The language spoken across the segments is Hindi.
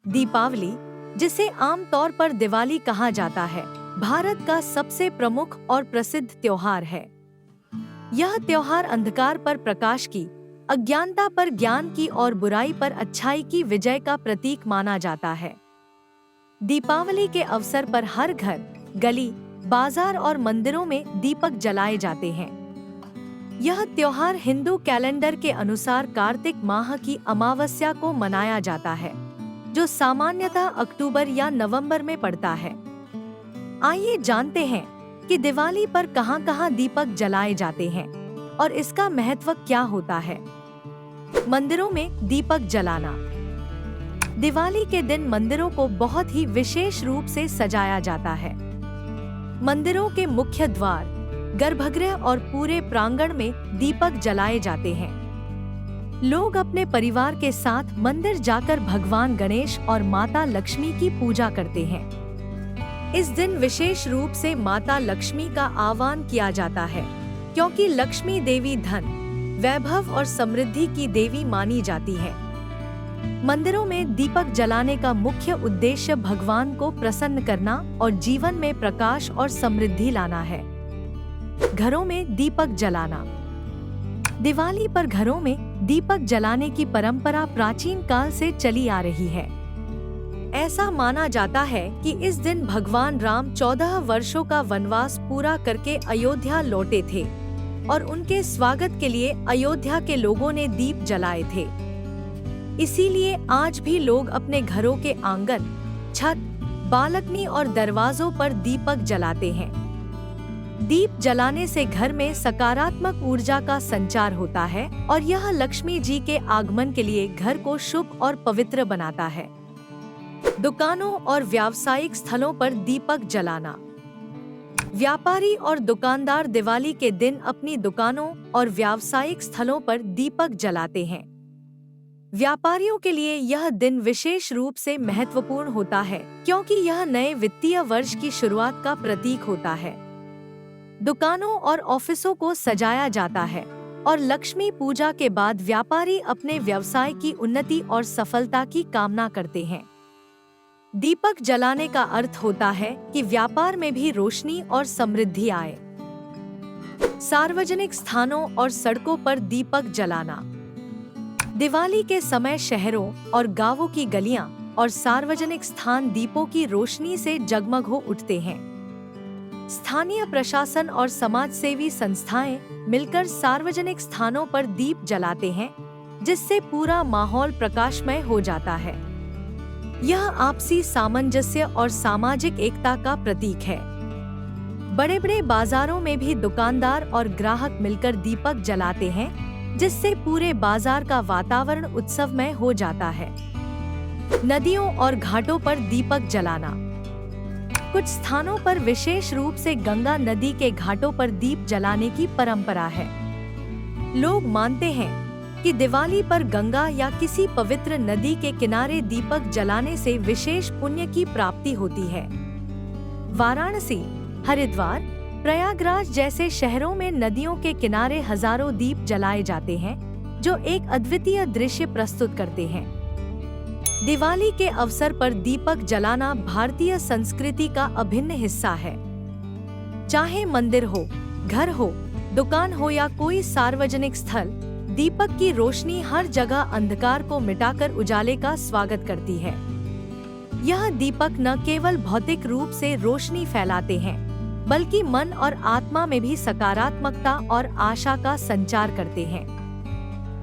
दीपावली, जिसे आमतौर पर दिवाली कहा जाता है, भारत का सबसे प्रमुख और प्रसिद्ध त्योहार है। यह त्योहार अंधकार पर प्रकाश की, अज्ञानता पर ज्ञान की और बुराई पर अच्छाई की विजय का प्रतीक माना जाता है। दीपावली के अवसर पर हर घर, गली, बाजार और मंदिरों में दीपक जलाए जाते हैं। यह त्योहार हिंदू कैलेंडर के अनुसार कार्तिक माह की अमावस्या को मनाया जाता है, जो सामान्यतः अक्टूबर या नवंबर में पड़ता है। आइए जानते हैं कि दिवाली पर कहां-कहां दीपक जलाए जाते हैं और इसका महत्व क्या होता है। मंदिरों में दीपक जलाना। दिवाली के दिन मंदिरों को बहुत ही विशेष रूप से सजाया जाता है। मंदिरों के मुख्य द्वार, गर्भगृह और पूरे प्रांगण में दीपक जलाए जाते हैं। लोग अपने परिवार के साथ मंदिर जाकर भगवान गणेश और माता लक्ष्मी की पूजा करते हैं। इस दिन विशेष रूप से माता लक्ष्मी का आह्वान किया जाता है, क्योंकि लक्ष्मी देवी धन, वैभव और समृद्धि की देवी मानी जाती है। मंदिरों में दीपक जलाने का मुख्य उद्देश्य भगवान को प्रसन्न करना और जीवन में प्रकाश और समृद्धि लाना है। घरों में दीपक जलाना। दिवाली पर घरों में दीपक जलाने की परंपरा प्राचीन काल से चली आ रही है। ऐसा माना जाता है कि इस दिन भगवान राम 14 वर्षों का वनवास पूरा करके अयोध्या लौटे थे और उनके स्वागत के लिए अयोध्या के लोगों ने दीप जलाए थे। इसीलिए आज भी लोग अपने घरों के आंगन, छत, बालकनी और दरवाजों पर दीपक जलाते हैं। दीप जलाने से घर में सकारात्मक ऊर्जा का संचार होता है और यह लक्ष्मी जी के आगमन के लिए घर को शुभ और पवित्र बनाता है। दुकानों और व्यावसायिक स्थलों पर दीपक जलाना। व्यापारी और दुकानदार दिवाली के दिन अपनी दुकानों और व्यावसायिक स्थलों पर दीपक जलाते हैं। व्यापारियों के लिए यह दिन विशेष रूप से महत्वपूर्ण होता है, क्योंकि यह नए वित्तीय वर्ष की शुरुआत का प्रतीक होता है। दुकानों और ऑफिसों को सजाया जाता है और लक्ष्मी पूजा के बाद व्यापारी अपने व्यवसाय की उन्नति और सफलता की कामना करते हैं। दीपक जलाने का अर्थ होता है कि व्यापार में भी रोशनी और समृद्धि आए। सार्वजनिक स्थानों और सड़कों पर दीपक जलाना। दिवाली के समय शहरों और गांवों की गलियां और सार्वजनिक स्थान दीपों की रोशनी से जगमग हो उठते हैं। स्थानीय प्रशासन और समाजसेवी संस्थाएं मिलकर सार्वजनिक स्थानों पर दीप जलाते हैं, जिससे पूरा माहौल प्रकाशमय हो जाता है। यह आपसी सामंजस्य और सामाजिक एकता का प्रतीक है। बड़े-बड़े बाजारों में भी दुकानदार और ग्राहक मिलकर दीपक जलाते हैं, जिससे पूरे बाजार का वातावरण उत्सवमय हो जाता है। नदियों और घाटों पर दीपक जलाना। कुछ स्थानों पर विशेष रूप से गंगा नदी के घाटों पर दीप जलाने की परंपरा है। लोग मानते हैं कि दिवाली पर गंगा या किसी पवित्र नदी के किनारे दीपक जलाने से विशेष पुण्य की प्राप्ति होती है। वाराणसी, हरिद्वार, प्रयागराज जैसे शहरों में नदियों के किनारे हजारों दीप जलाए जाते हैं, जो एक अद्वितीय दृश्य प्रस्तुत करते हैं। दिवाली के अवसर पर दीपक जलाना भारतीय संस्कृति का अभिन्न हिस्सा है। चाहे मंदिर हो, घर हो, दुकान हो या कोई सार्वजनिक स्थल, दीपक की रोशनी हर जगह अंधकार को मिटाकर उजाले का स्वागत करती है। यह दीपक न केवल भौतिक रूप से रोशनी फैलाते हैं, बल्कि मन और आत्मा में भी सकारात्मकता और आशा का संचार करते हैं।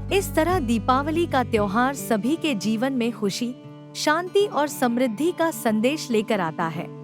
इस तरह दीपावली का त्योहार सभी के जीवन में खुशी, शांति और समृद्धि का संदेश लेकर आता है।